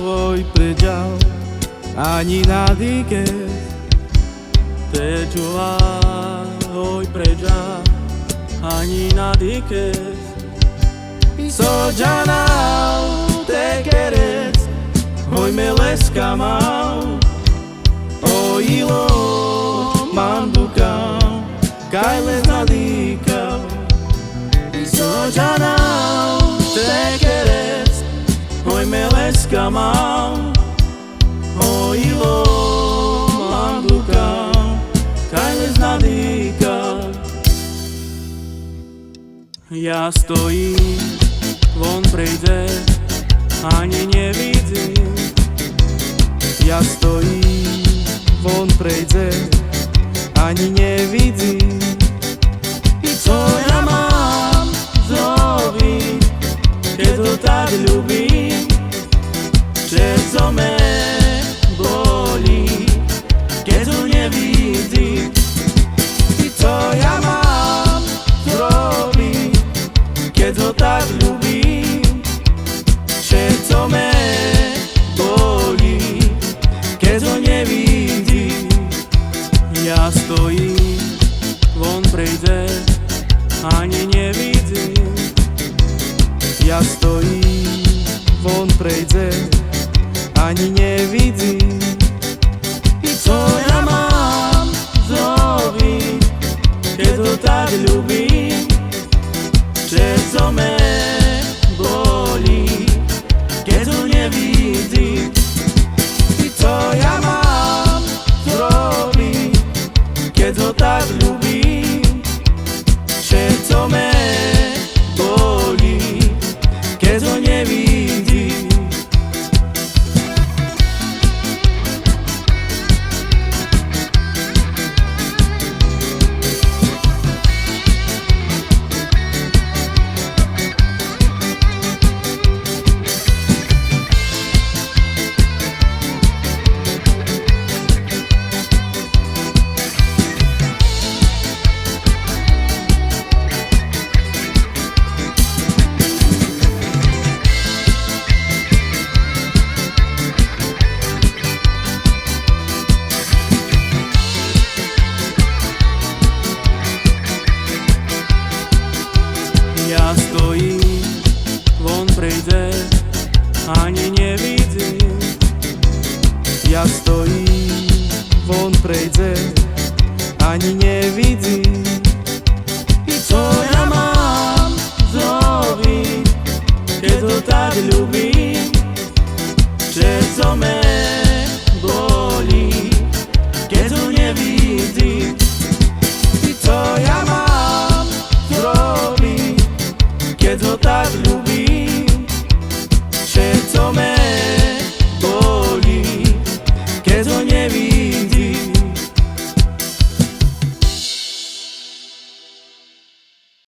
oj pređao, ani nadike. Oj pređao, ani nadike. Sođanau te queres, oj me leskamau. O ilo mandukau, kaj les nadikau. Sođanau te queres, oj me leskamau. O ilo mandukau, kaj les nadikau. Ja stojím, von prejde, ani nevidím. Ja stojím, von prejde, ani nevidím. I co ja mám zrobiť, keď ho tak ľúbim? Srdco me bolí, keď ho nevidím. I co ja mám zrobiť, keď ho tak ľúbim? Srdco me bolí, keď ho nevidím. Ja stojím, von prejde, ani nevidím. Ja stojím, von prejde, ani nevidím. I co ja mám zrobiť, keď ho tak ľúbim? Srdco me bolí, keď ho nevidím. I co ja mám zrobiť, keď ho tak ľúbim? Srdco me bolí, keď ho nevidím. Ja stojím, von prejde, ani nevidím. Ja stojím, von prejde, ani nevidím. I co ja mám zrobiť, keď ho tak ľúbim? Srdco me bolí, keď ho nevidím. I co ja mám